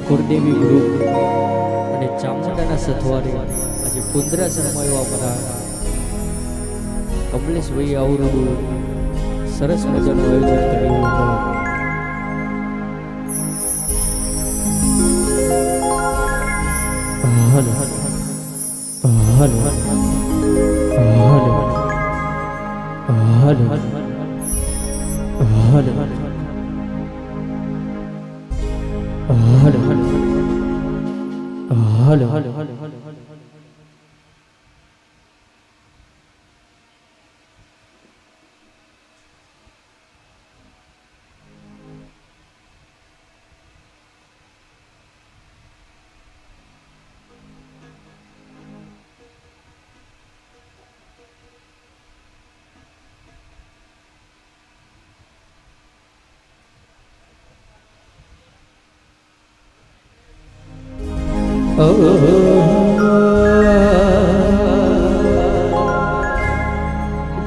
કુળદેવી ગ્રુપ અને ચામુંડાના સથવારે આજે પુંદરાસરમાં એવા અમારા કમલેશભાઈ આવરું સરસ મજાનું આયોજન કર્યું હતું. હલો હલો હલો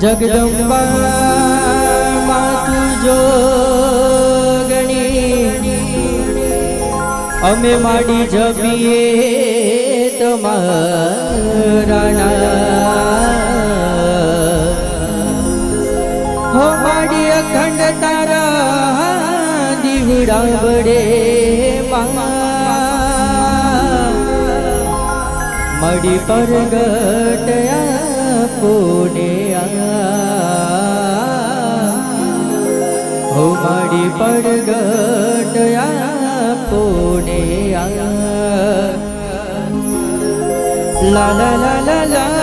જગદંબા માતુ જોગણી અમે માડી જપીએ તમારા હો માડી અખંડ તારા દીવડા વડે મડી પરગટ આપોને હો મડી પરગટ આપોને લા લા લા લા લા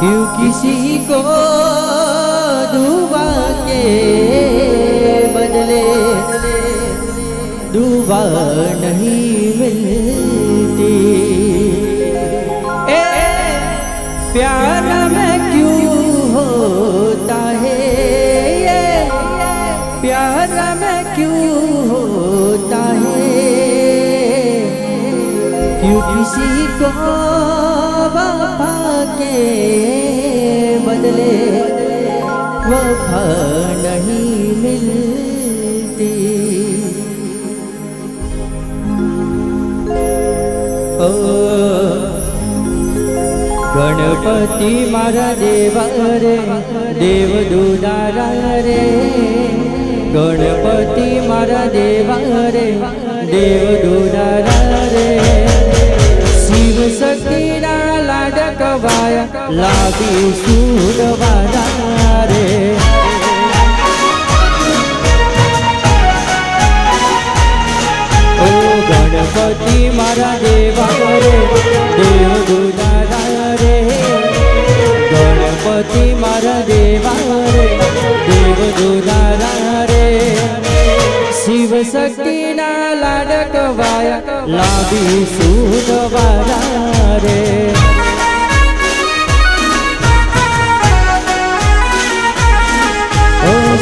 क्यों किसी को दुआ के बदले दुआ नहीं मिलती प्यार में क्यों होता है प्यार में क्यों होता है क्यों किसी को वफा के बदले वफा नहीं मिलती गणपति मारा देवा रे देव दुलारा रे गणपति मारा देवा रे देव दुलारा रे शिव शक्ति लाडकवाया लागी सूरवारा रे ओ गणपति मारा देवा रे देव दुलारा रे गणपति मारा देवा रे देव दुलारा रे शिव शक्ति लाडकवाया लागी सूरवारा रे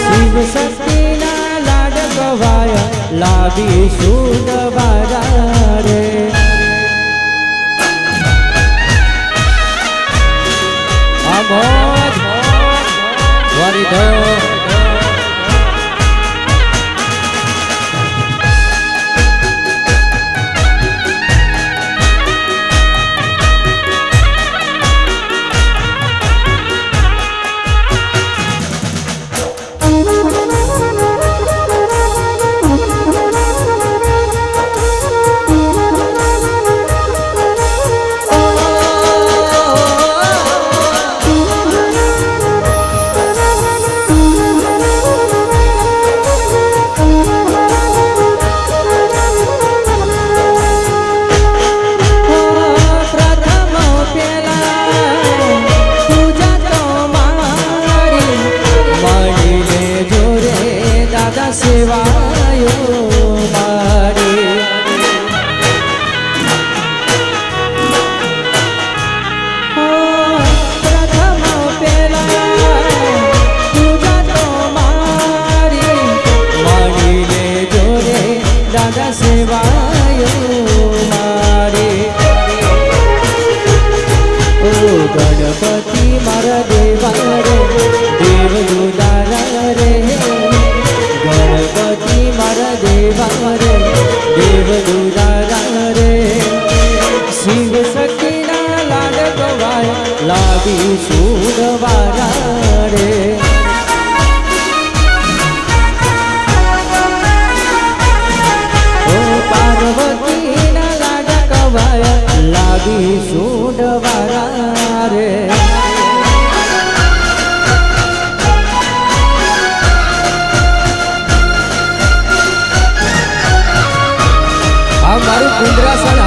शिव शक्ति लाडकवाया लागी सूरवारा रे आमोद वरिदो ગણપતિ મારા દેવા રે દેવ દુલારા રે ગણપતિ મારા દેવા રે દેવ દુલારા રે શિવ સખીના લાડ ગવાય લાગી સુરવારા રે પાર્વતીના લાડ ગવાય લાગી સુરવારા રે આ મારું કુંદરાસન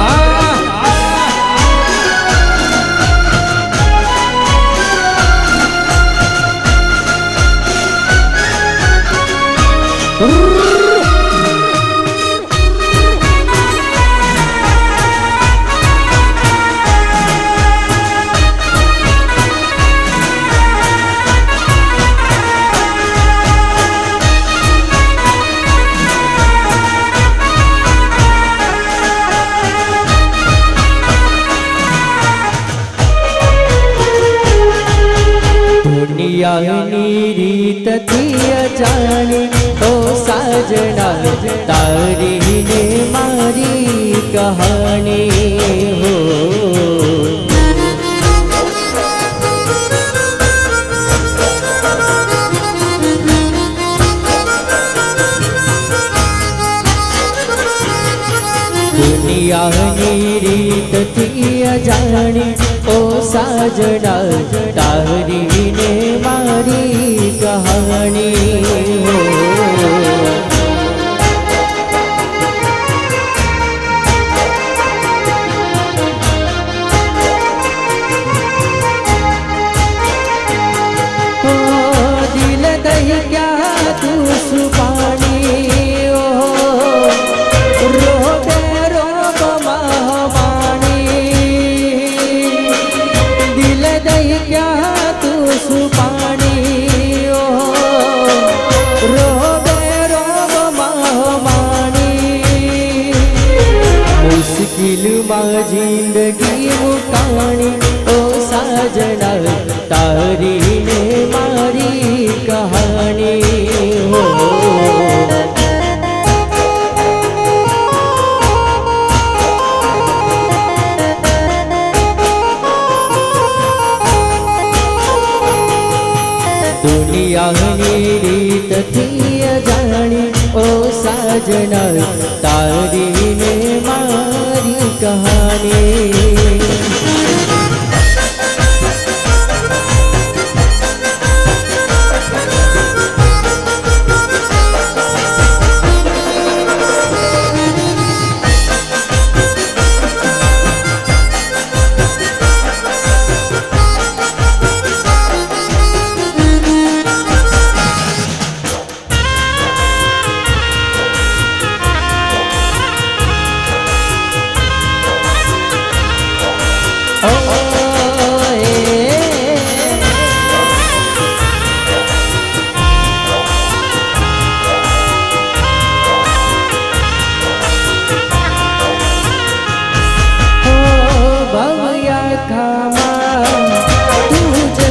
દુનિયાની રીતથી અજાણી તો સાજણા તારી ને મારી કહાની હો દુનિયાની રીતથી અજાણી ઓ સાજણા તારી ને મારી કહાની હો દિલ દઈ ગયા તું સુપાણી ઓ રોબે રોબ મહાવાણી દિલ દઈ ગયા તું સુપાણી ઓ રોબે રોબ મહાવાણી મુશ્કિલમાં જિંદગી મુકાણી ઓ સાજણા તારી ને મારી કહાની હો દુનિયાની રીતથી અજાણી ઓ સાજણા તારી ને મારી કહાની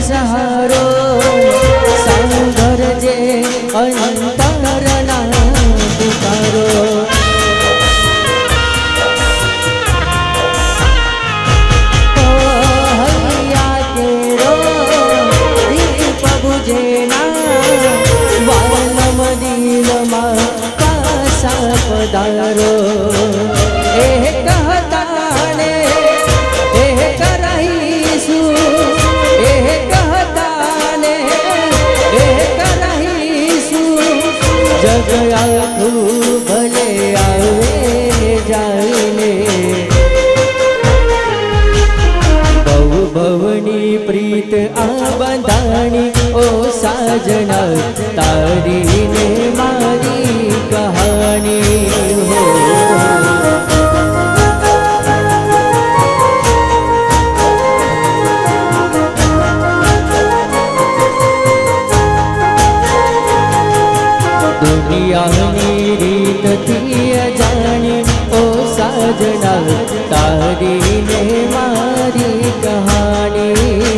સહારો સાંભળજે અંતરના પુકારો હૈયા કેરો દીપ બુજેના વાલમ દિલમાં પાસા પધારો એ કહતા ને એ કરાઈશું જગ આખું ભલે આવે ને જાય ને ભવ ભવની પ્રીત આ બંધાણી ઓ સાજણા તારી ને મારી કહાની હો દુનિયાની રીતથી અજાણી ઓ સાજણા તારી ને મારી કહાની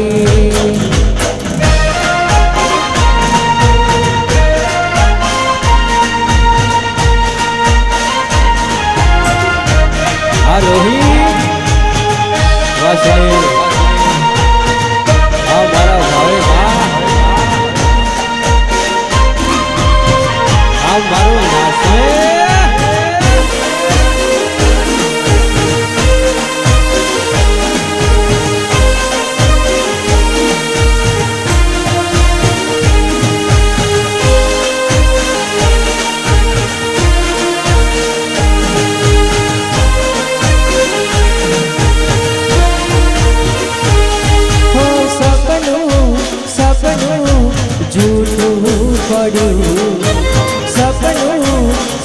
વાસણી આ મારા ભાવે આ મારું વાસણી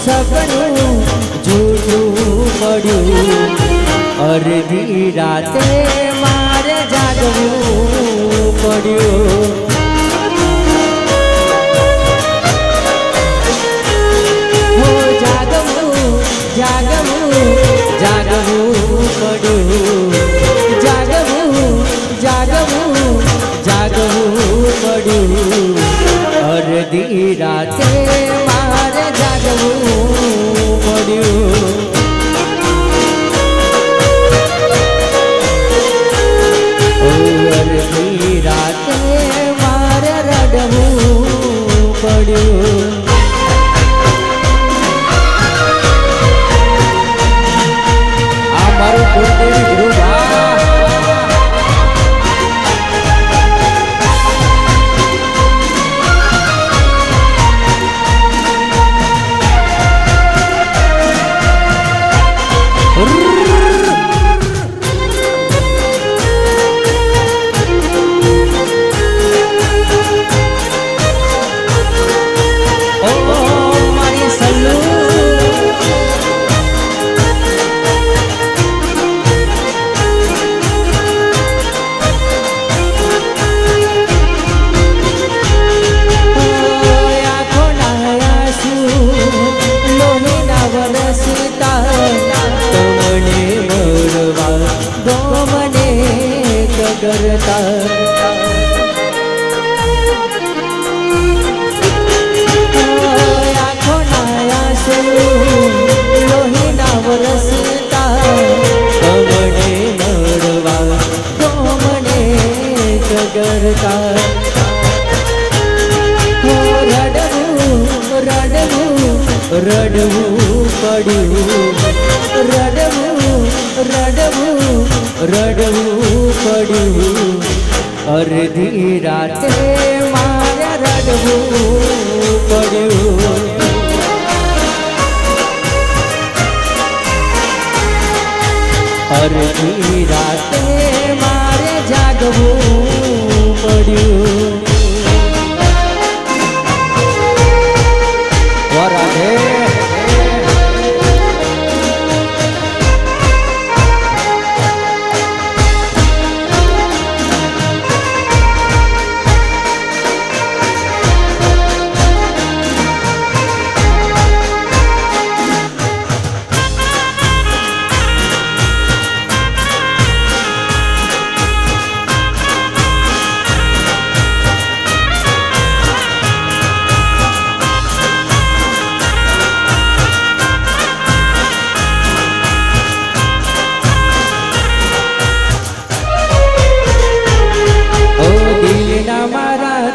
સપનું જૂઠું પડ્યું અડધી રાતે મારે જાગવું પડ્યું હો જાગવું જાગવું જાગવું પડ્યું જાગવું જાગવું જાગવું પડ્યું અડધી રાતે મારે જાગવું પડ્યું અડધી રાતે મારે રડવું પડ્યું આ મારું કુળદેવી ગૃહ રડવું પડ્યું રડવું રડવું રડવું પડ્યું અડધી રાતે મારે રડવું પડ્યું અડધી રાતે મારે જાગવું પડ્યું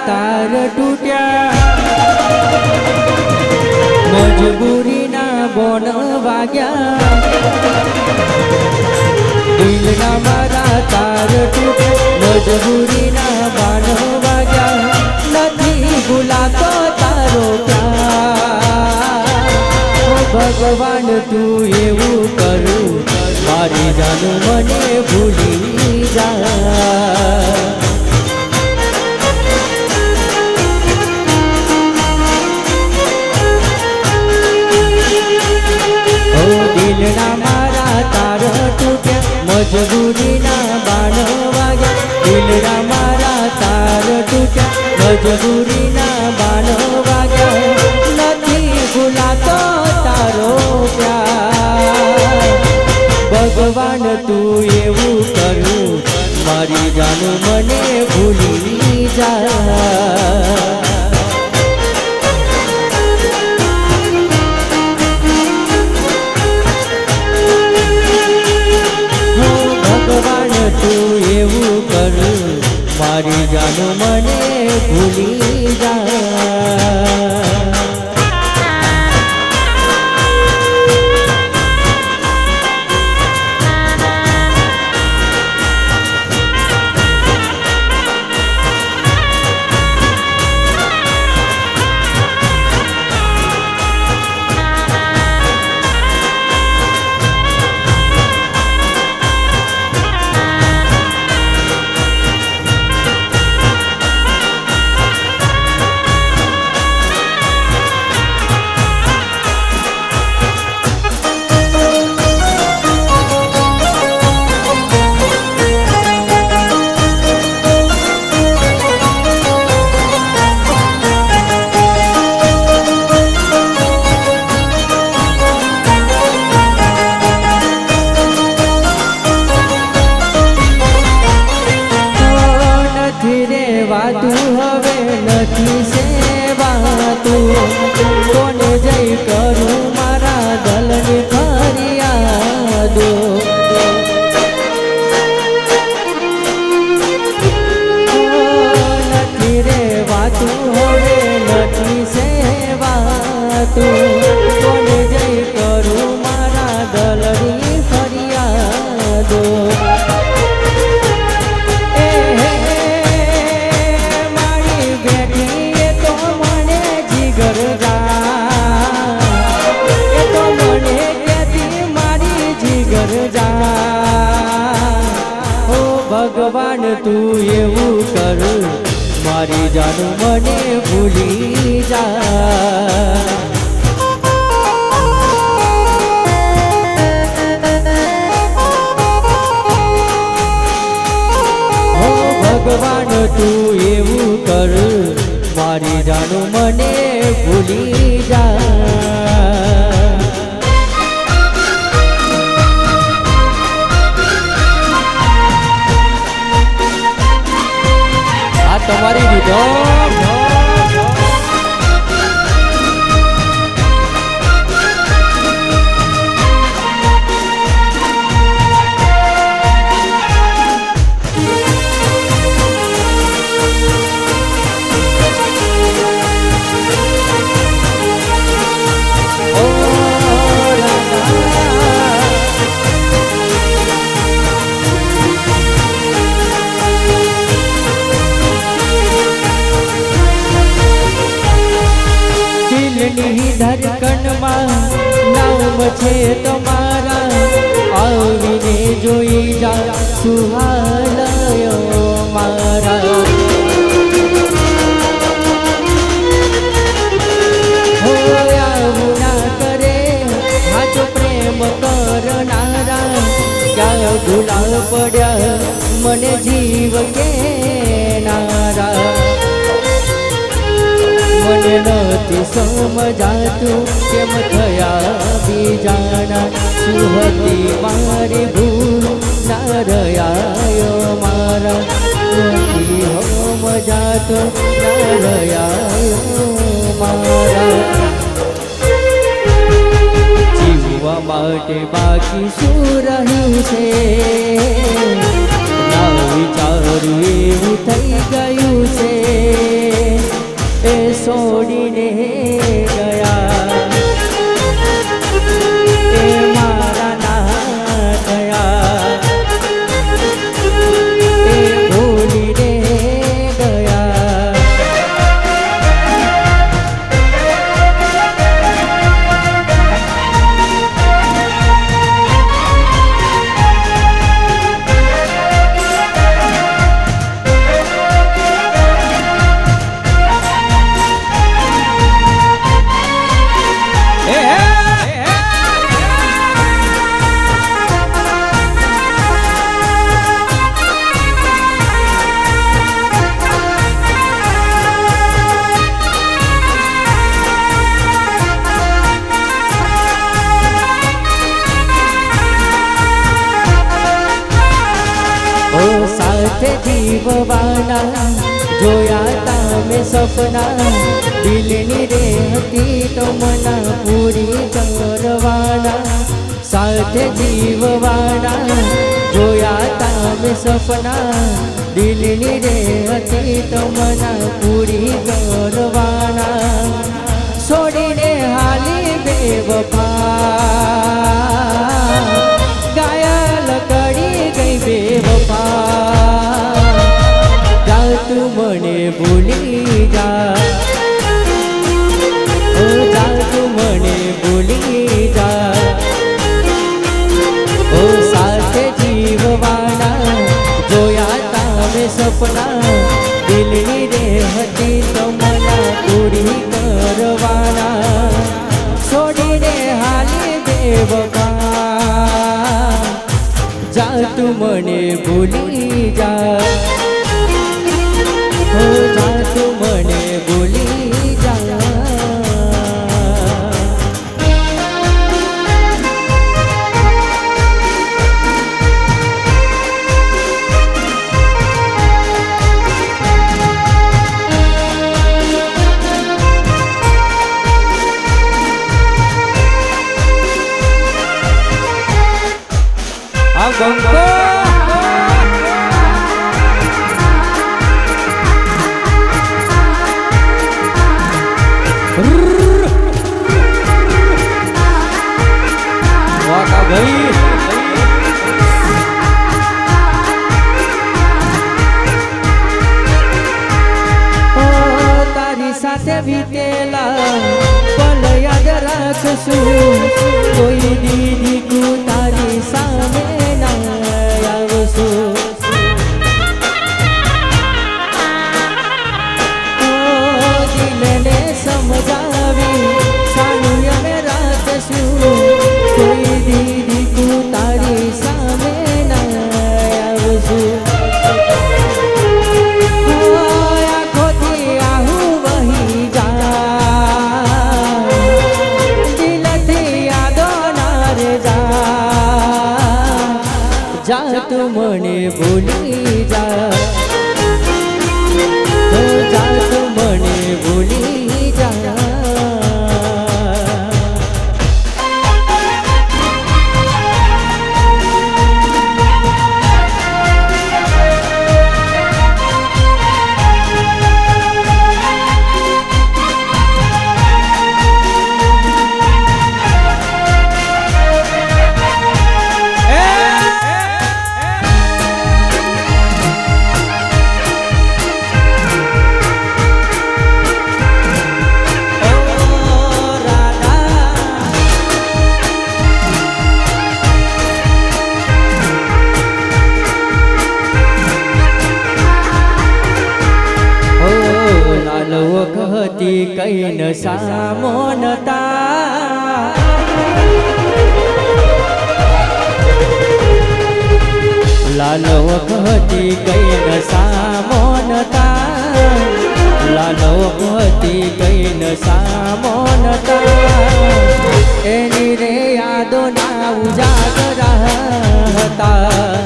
તાર તૂટ્યા મજબૂરીના બોન વાગ્યા દિલના મારા તાર તૂટ્યા મજબૂરીના બાન વાગ્યા નથી ભૂલાતો તારો પ્યાર ભગવાન તું એવું કરું મારી જાન મને ભૂલી જા દિલના મારા તાર તૂટ્યા મજબૂરીના બાણ વાગ્યા દિલના મારા તાર તૂટ્યા મજબૂરીના બાણ વાગ્યા નથી ભૂલાતો તારો પ્યાર ભગવાન તું એવું કરું મારી જાન મને ભૂલી જા ભગવાન તું એવું કર મારી જાન મને ભૂલી જા વાતું હવે નથી સેવાતું કોને જઈ કરું મારા દલની ફરિયાદો નથી રે વાતું હવે નથી સેવાતું કોને જઈ કરું મારા દલની ફરિયાદો ભગવાન તું એવું કર મારી જાન મને ભૂલી જા ભગવાન તું એવું કર મારી જાન મને ભૂલી જા તમારી દીધો ધડકનમાં નામ છે તમારા આવીને જોઈ જા સુહાલયો મારા હો આવું ના કરે હાચો પ્રેમ કરનારા ક્યાં ગુલાલ પડ્યા મને જીવ કે નારા મને નથી સમજાતું કેમ થયા બીજાના શું હતી મારી ભૂલ ના રહ્યા મારા નથી સમજાતું ના રહ્યા મારા જીવવા માટે બાકી શું રહ્યું છે ના વિચાર્યું એવું થઈ ગયું છે એ છોડીને ગયા એ મારા ના ગયા એ ભૂલીને ગયા સાથે જીવવાના જોયા તમે સપના દિલની રે હતી તો મના પૂરી કરવાના સાથે જીવવાના જોયા તમે સપના દિલની રે હતી તમના પૂરી કરવાના છોડીને હાલી બેવફા ઘાયલ કરી ગઈ બેવફા જા તું મને ભૂલી જા ઓ જા તું મને ભૂલી જા ઓ સાથે જીવવાના જોયા તમે સપના દિલની રે હતી તમના પૂરી કરવાના છોડીને હાલી બેવફા જા તું મને ભૂલી જા ઓ જા તું મને ભૂલી જા બંકો વાકા ભાઈ તારી સાથે વીતેલા પલ યાદ રાખશું કોઈ દીદી તું તારી સામે દિલને સમજાવી સારું અમે રાખશું કોઈ દીદી તું તારી સામે ના આવશું આંખોથી આહું વહી જા દિલથી યાદો ના રે જા તું મને ભૂલી જા જા તું મને ભૂલી જા વખતી કઈ ન સામો નતા લાલ વખતી કઈ ન સામો નતા લાલ વખતી કઈ ન સામો નતા એની રે યાદો ના ઉજાગરા હતા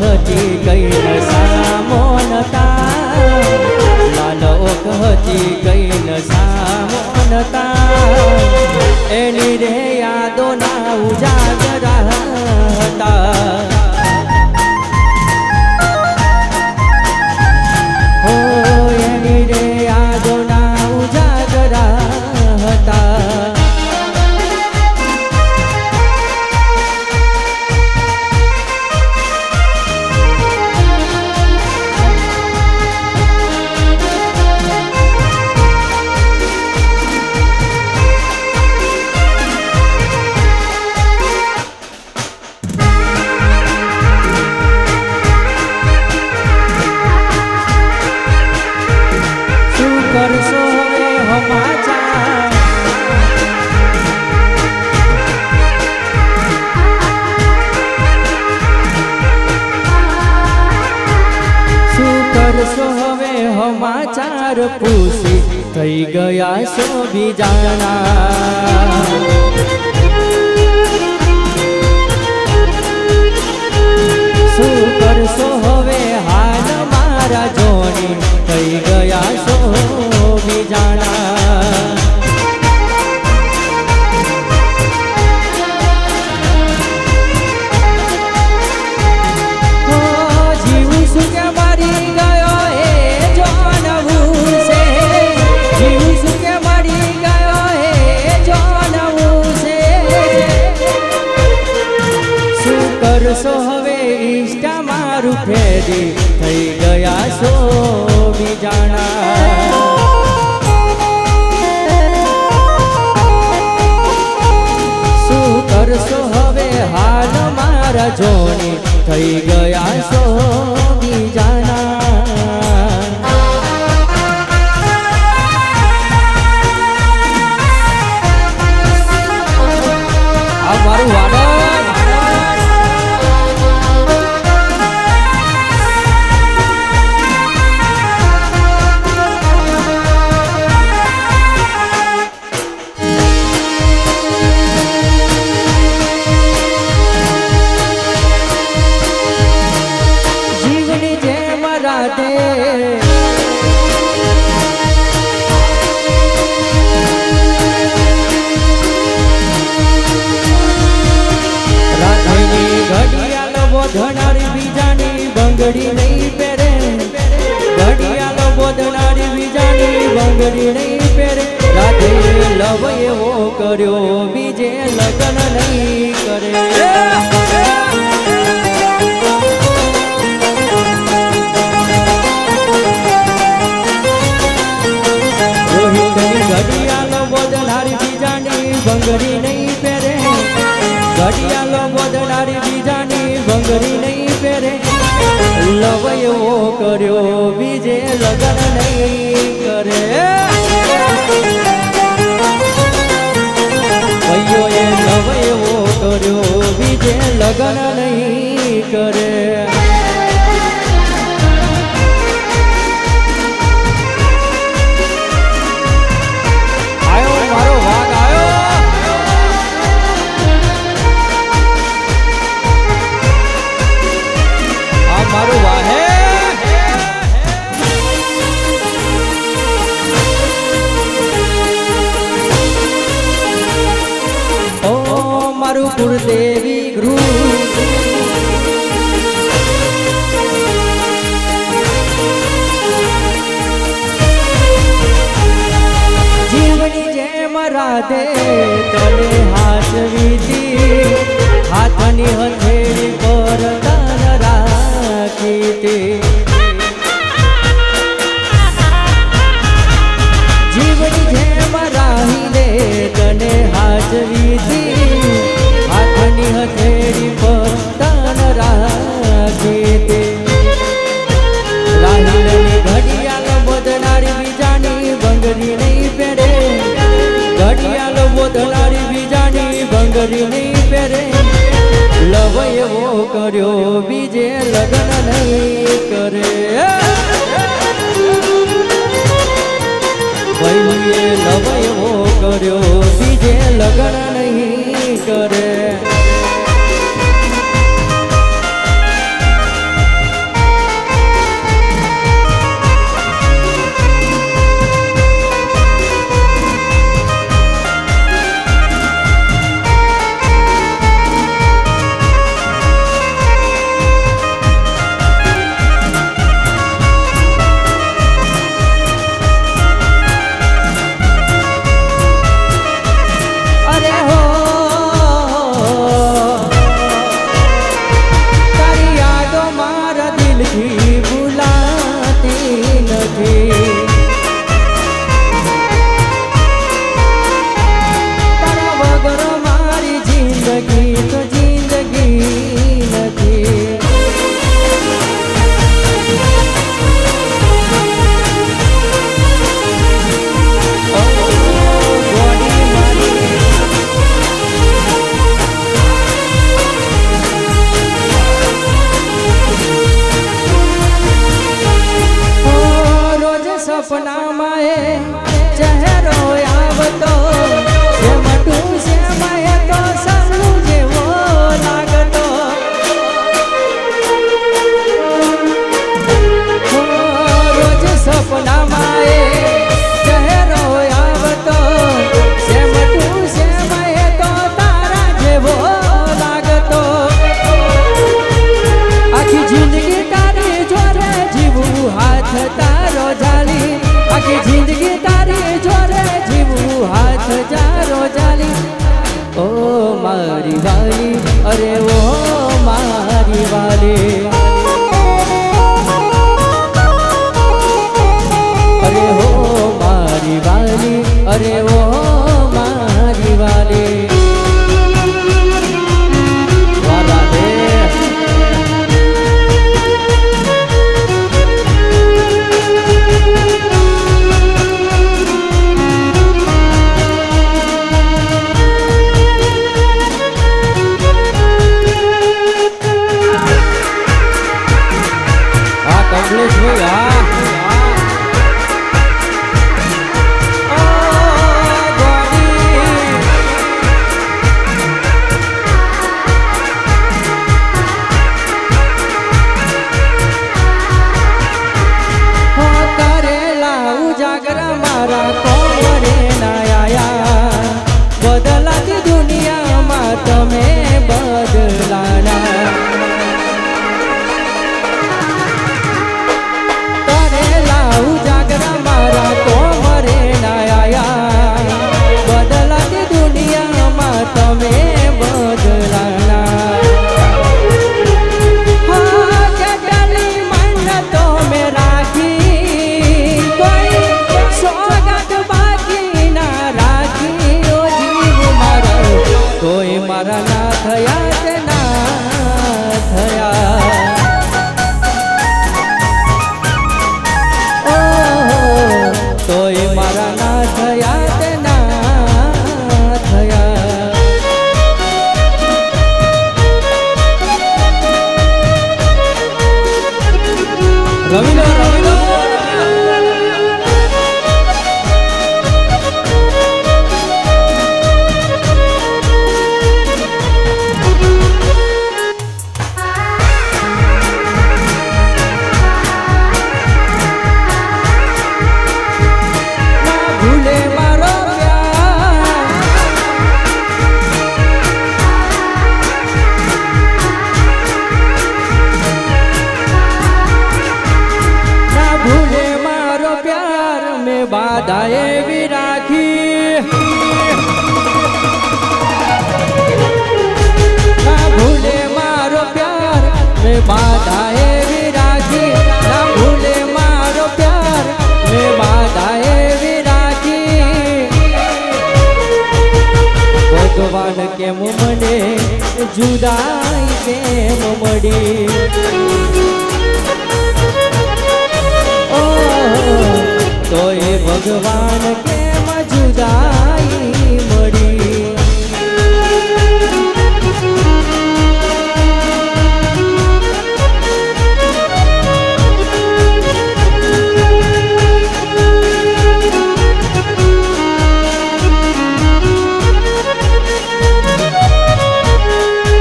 હતી કઈ ન સામો નતા લાલ હતી કઈ ન સામો નતા એની રે યાદો ના ઉજાગરા હતા હો એની રે યાદો ના ઉજાગરા હતા કરશો હવે હમાચાર શું કરશો હવે હમાચાર પૂછી થઈ ગયા છો બીજાના શું કરશો હવે હાલ મારા જોની થઈ ગયા છો બીજાના અર્થેથી થઈ ગયા છો બીજાણા શું કરશો હવે હાલ મારા જોની થઈ ગયા છો બીજાના આ મારું વાડો બોધનારી બીજાની બંગડી નહીં પહેરે ઘડિયાળો બોધનારી બીજાની બંગડી નહીં પહેરે રાધે લવ એવો કર્યો બીજે લગ્ન નહીં કરે રોહિતની ઘડિયાળો બોધનારી બીજાની બંગડી નહીં પહેરે ઘડિયાળો બોધનારી બીજાની બંગડી નહીં પહેરે લવ એવો કર્યો બીજે લગ્ન નહીં કરે ભાઈઓએ લવ એવો કર્યો બીજે લગ્ન નહીં કરે આયો મારો વાઘ આયો મારું વાહે ઓ મારું કુળદેવી ગૃહ જીવની જેમ રાધે તને હાથવીતી હાથની હથેળી પર તન રાખી જીવની જેમ રાહીને તને હાજરીથી હાથની હથેળી પર તન રાખી રાહીલની ઘડિયાળ બોધનારી બીજાની બંગડી નહીં પહેરે ઘડિયાળ બોધનારી બીજાની બંગડી નહીં પહેરે લવ એવો કર્યો બીજે લગ્ન નહીં કરે ભાઈએ લવ એવો કર્યો બીજે લગ્ન નહીં કરે મારી વાલી, અરે ઓ મારી વાલી. ગયા તે ના થયા તોય મારા ના થયા તે ના થયા રવિલો રવિલો બાધા એવી રાખી ના ભૂલે મારો પ્યાર મેં બાધા એવી રાખી ના ભૂલે મારો પ્યાર મેં બાધા એવી રાખી ભગવાન કેમ મને જુદાઈ કેમ મળી તો એ ભગવાન કેમ જુદાઈ મળી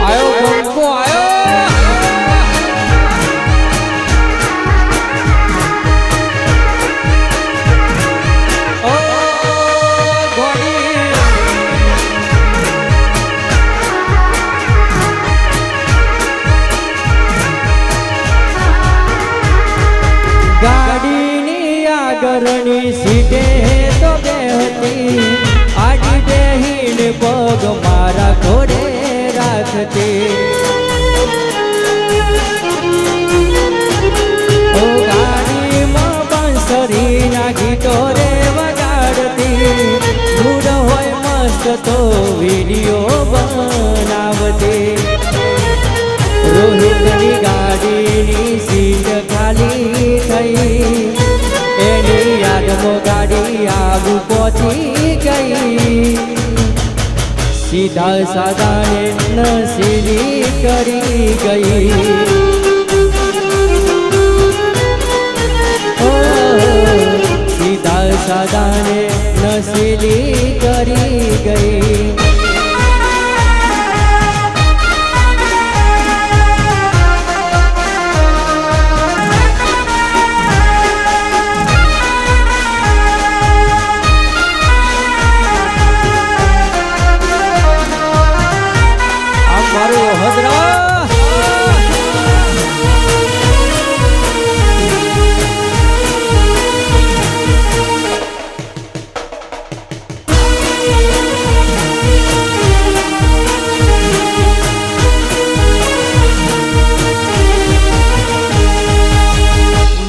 આયો બંકો આયો ગાડીની આગળની સીટે તો બેહતી આડી બેહીને પગ મારા ઘોડે રાખતી ઓ ગાડીમાં બંસરીના ગીતો રે વગાડતી મૂડ હોય મસ્ત તો વિડીયો બનાવતી રોહિતની ગાડીની સીટ ખાલી થઈ એની યાદમાં ગાડી આગુ પહોંચી ગઈ સીધા સાદાને નસીલી કરી ગઈ સીધા સાદાને નસીલી કરી ગઈ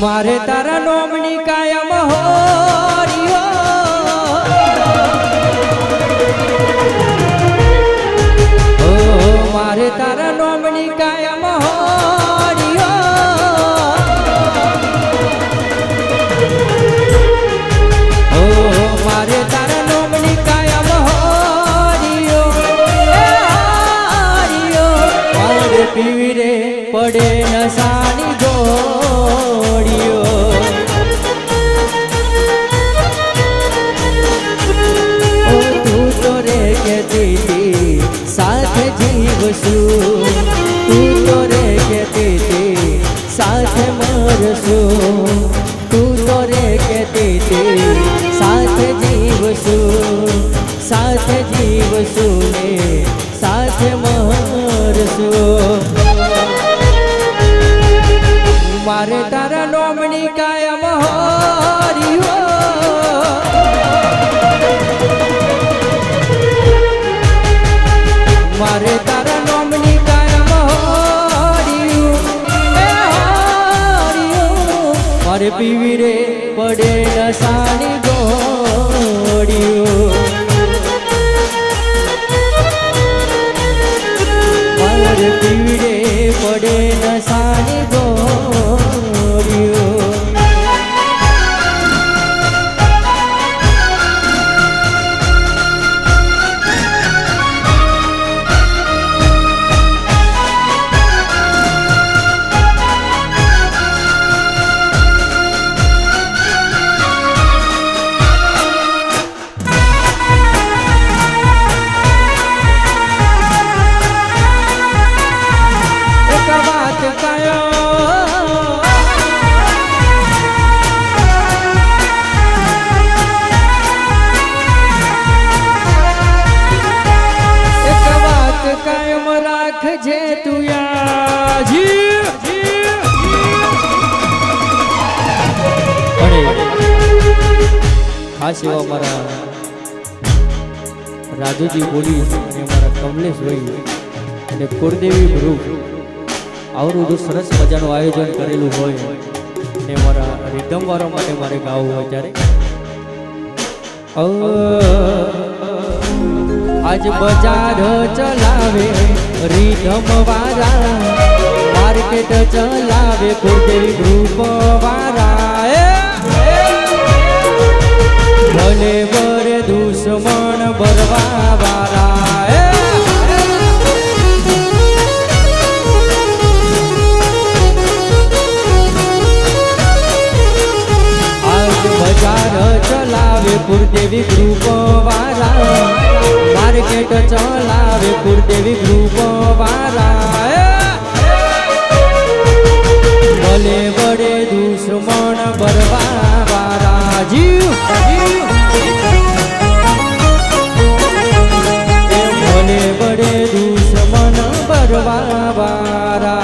મારે તારા નોમની કાયમ હોરિયો ઓ મારે તારા નોમની કાયમ હોરિયો ઓ મારે તારા નોમની કાયમ હોરિયો મારે પીવી રે પડે નસાની ગોળીઓ ઓ તું તો રે કહેતી હતી સાથે જીવશું તું તો રે કહેતી હતી સાથે મરશું તું તો રે કહેતી હતી સાથે જીવશું સાથે જીવશું ને સાથે મરશું મારે તારા નોમની કાયમ હોરિયો મારે તારા નોમની કાયમ હોરિયો મારે પીવી રે પડે નસાની ગોળીઓ ઓ પીવડે પડે નશાની ગોળીઓ. કાયમ રાખજે તું યાજી. અને ખાસ એવા મારા રાજુજી બોલી અને મારા કમલેશભાઈ અને કુળદેવી ગ્રુપ આવરું બધું સરસ મજાનું આયોજન કરેલું હોય અને મારા રિધમવાળા માટે મારે ગાવું હોય ત્યારે આજ બજાર ચલાવે રીધમ વાળા, માર્કેટ ચલાવે કુળદેવી ગ્રુપ વાળા. ભલે બરે દુશ્મન બરવા વાળા. આજ બજાર ચલાવે કુળદેવી ગ્રુપ વાળા, માર્કેટ ચલાવે કુળદેવી ગ્રુપ વાળા. ભલે બડે દુશ્મન બરવા વાળા. જીવ ભલે બડે દુશ્મન બરવા વાળા.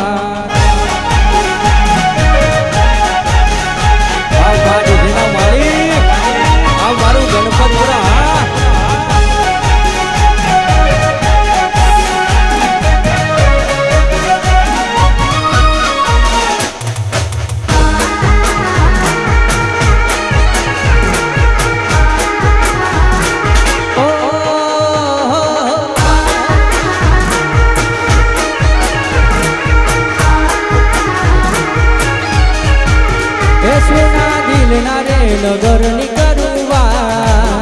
મારું ગણપતપુરા નગર ની કરુવા,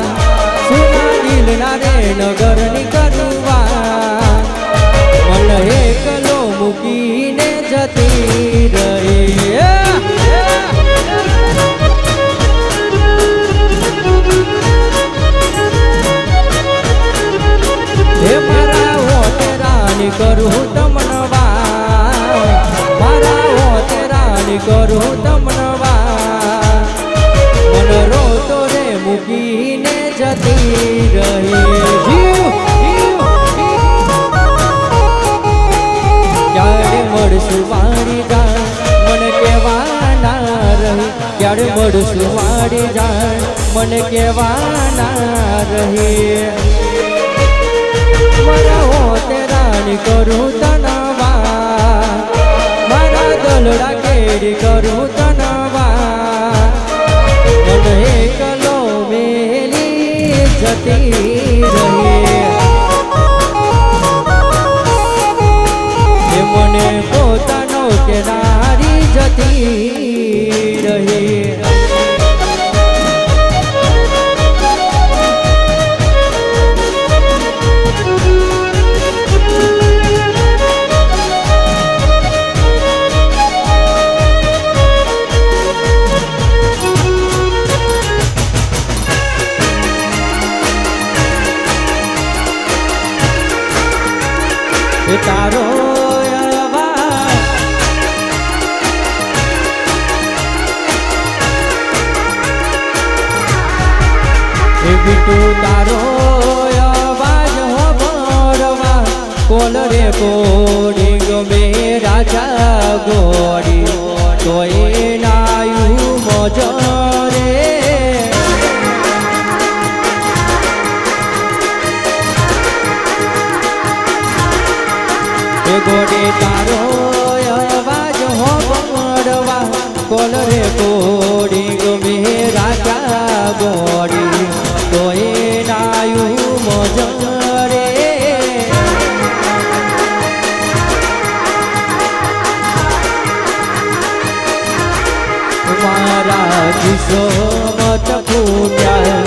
સુના દિલ ના રે નગર ની કરુવા. મન એકલો મૂકીને જતી રહે. હે મારા ઓટેરાની કરું તમનવા, મારા ઓટેરાની કરું તમનવા. મન રોતો રે મૂકીને જતી રહી. ક્યારે મળશું મારી જાણ મને કહેવાના રહી, ક્યારે મળશું મારી જાણ મને કહેવાના રહી. મારા હોતે રાણી કરું તનવા, મારા દલડા કેરી કરું તનવા. મને એકલો મેલી જતી રહી. મને પોતાનો કે નારી જતી રહી. તારો અવાજ બીટું તારો અવાજ હોબરવા. કોલ રે કોડી ગમે રાજા ગોડી તો એ નાયું મોજ રે. ગોડી તારો અવાજ હોબરવા. કોલ રે કોડી ગમે રાજા ગોડી તો એ નાયું મોજ રે. કિસ્મત ફૂટ્યા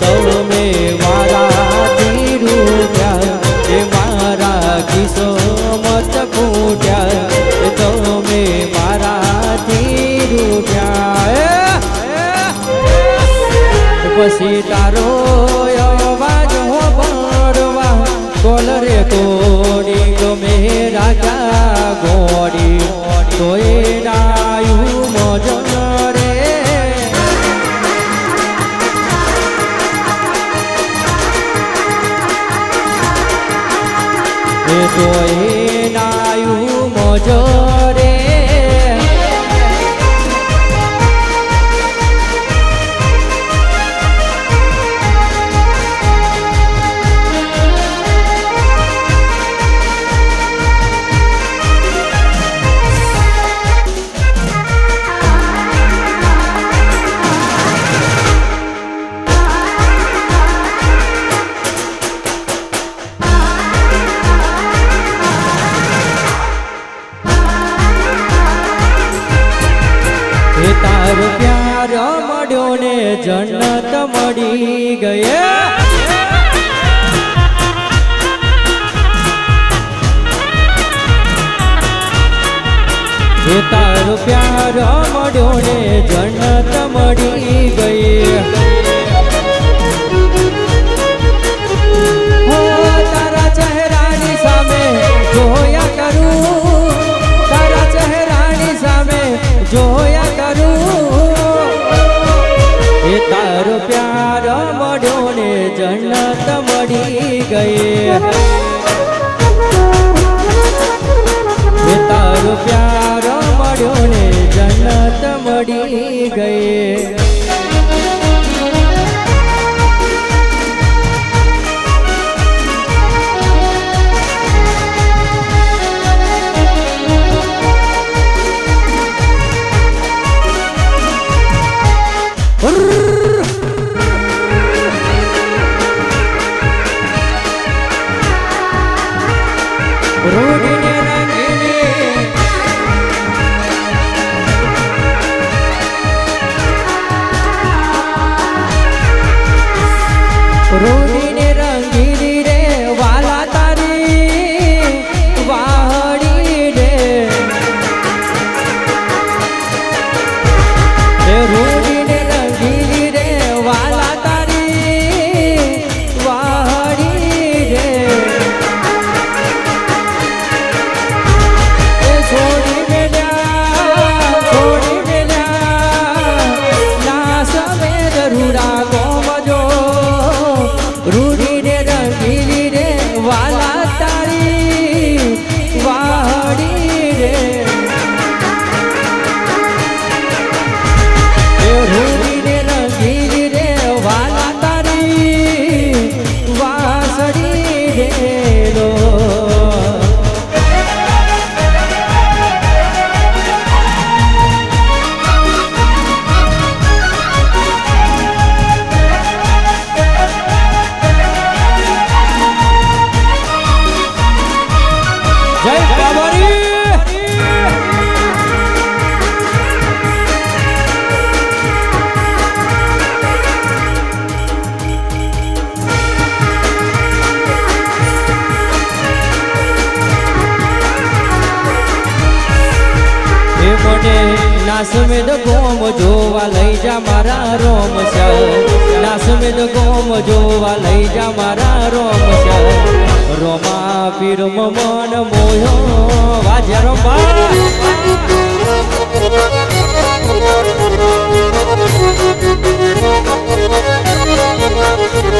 તમે મારાથી રૂઠ્યા એ મારા કિસ્મત ફૂટ્યા તમે મારાથી રૂઠ્યા પછી તારો અવાજ હો બળવા કોલ રે કોડી ગમે રાજા ગોડી તોય ડાયું મોજ રે એ તોય ડાયું મોજ રે તારો પ્યાર મળ્યો ને જન્નત મળી ગયા એ તારો પ્યાર મળ્યો ને જન્નત મળી ગઈ હો તારા ચહેરાની સામે જોયા કરું તારા ચહેરાની સામે જોયા એ તારો પ્યાર મળ્યો ને જન્નત મળી ગઈ એ તારો પ્યાર મળ્યો ને જન્નત મળી ગઈ રોડીને રંગીને રોડીને રંગીની રે વાલા તારી વાહડી રે એ રોડીને રંગીની રે વાલા તારી વાહડી રે છોડી મેલ્યા ના સમેર રૂડા ગોમજો રૂડીને રંગીલી રે વાલા તારી વાહડી રે એ રૂડીને રંગીલી રે વાલા તારી વાસડી રે લો જય બાબરી એ મને નાસમેદ ગોમ જોવા લઈ જા મારા રોમ શ્યા નાસમેદ ગોમ જોવા લઈ જા મારા રોમ શ્યા રોમા પીર મન મોયો વાજા રોમા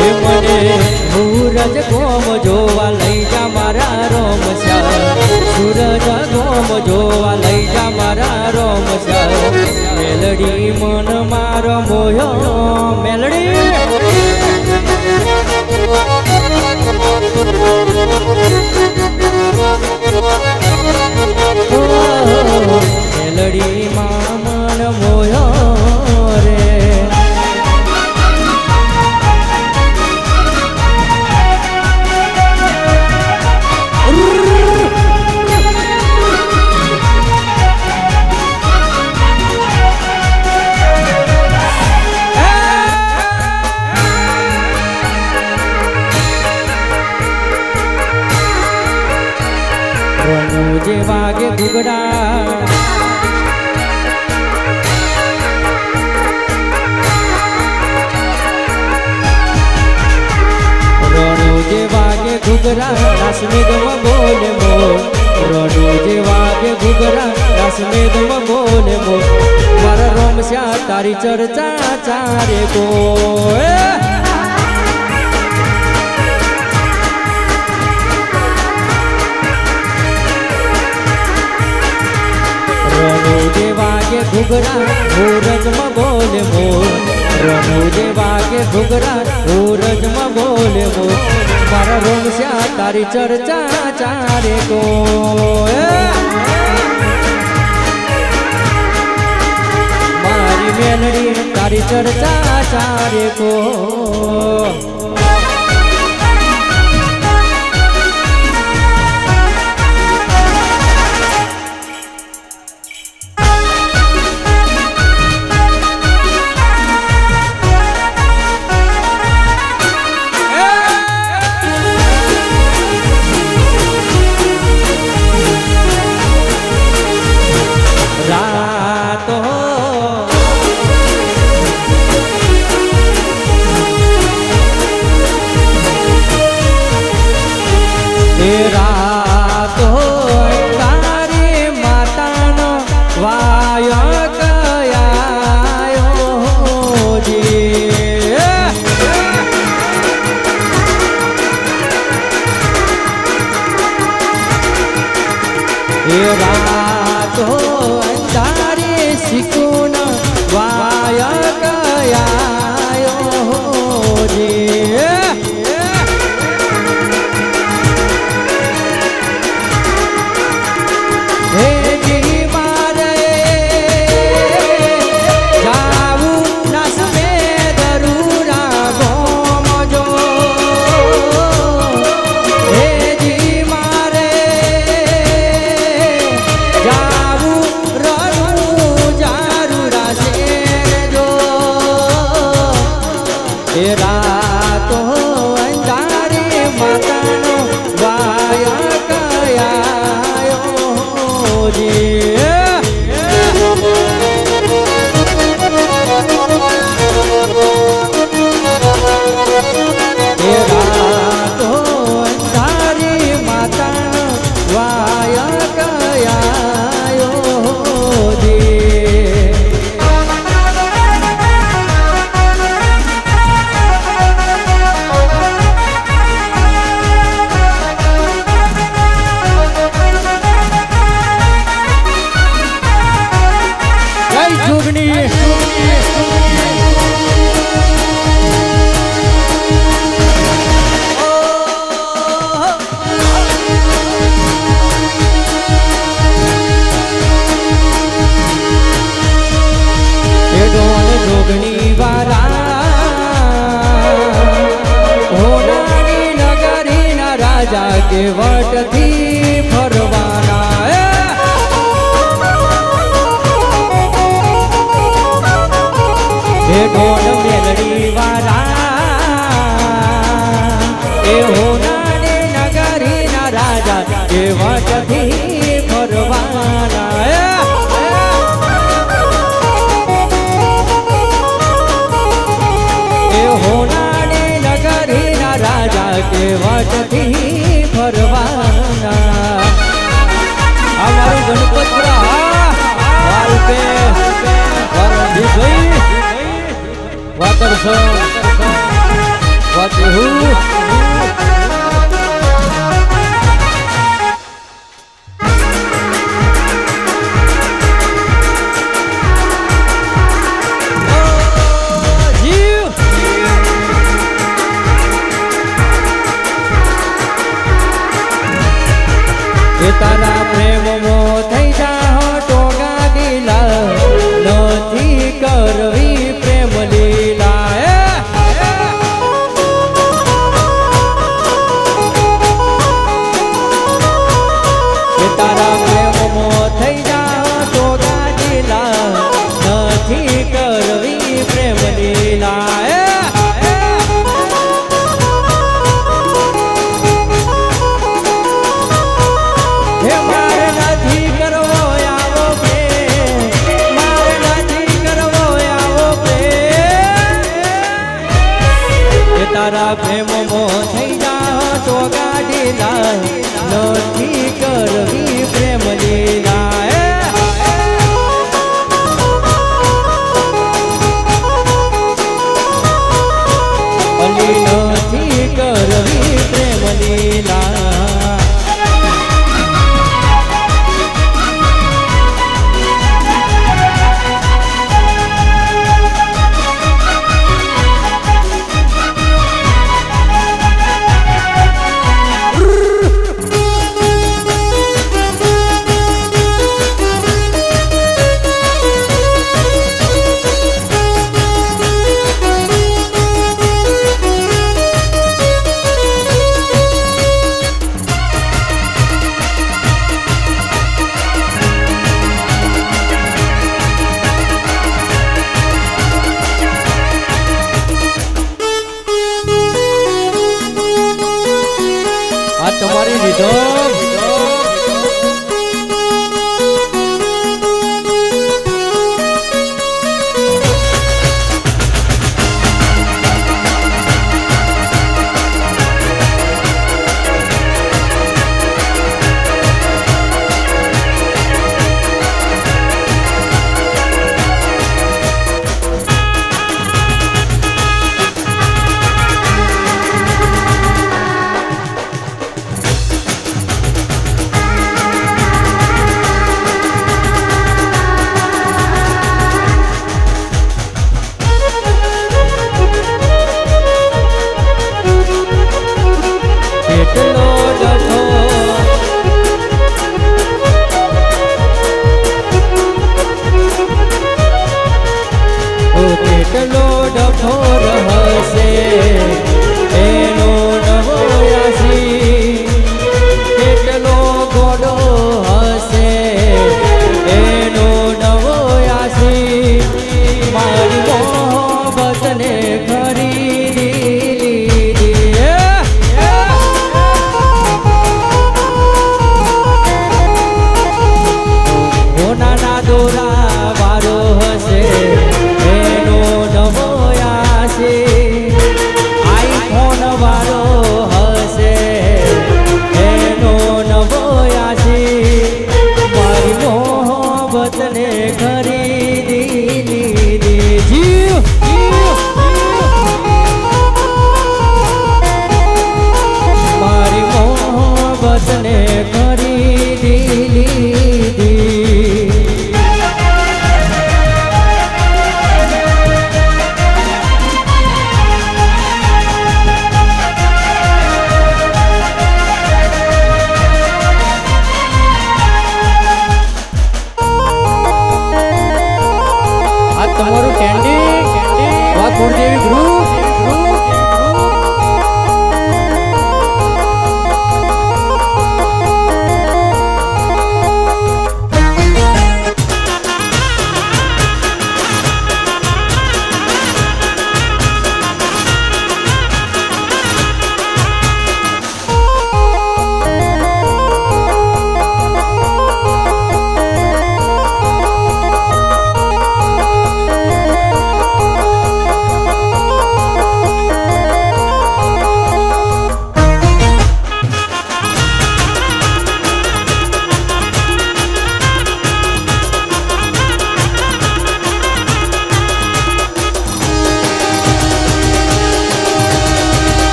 એ મને સૂરજ ગોમ જોવા લઈ જા મારા રોમ શ્યા સૂરજ ગોમ જોવા લઈ જા મારા રોમ શ્યા મેલડી મન મારો મોયો મેલડી મેલડી માં મન મોયો રે રણુજે વાગે ઘૂઘરા રણુજે વાગે ઘૂઘરા રાસમેદમાં બોલે મોર રણુજે વાગે ઘૂઘરા રાસમેદમાં બોલે મોર મારા રોમશ્યા તારી ચર્ચા ચારે કો રણુજે વાગે ઘૂઘરા હોરજમાં બોલે મોર રણુજે વાગે ઘૂઘરા હોરજમાં બોલે મોર મારા રોમશ્યા તારી ચર્ચા ચારે કો મારી મેલડી તારી ચર્ચા ચારે કો કે વટથી ફરવાના એ ઢોળ મેલડી વાળા એ હોનાની નગરીના રાજા કે વટથી ફરવાના એ હોનાની નગરીના રાજા કે વટથી ફરવાના અમારું ગણપતપુરા વાલપે વરણજીભાઈ વાતરસો વાતહુ તારા પ્રેમ મો થઈ જાઓ ટોગા દિલા નથી કરવી પ્રેમ લીલા મારા પ્રેમમાં થઈ જા તો ગાડીલા નથી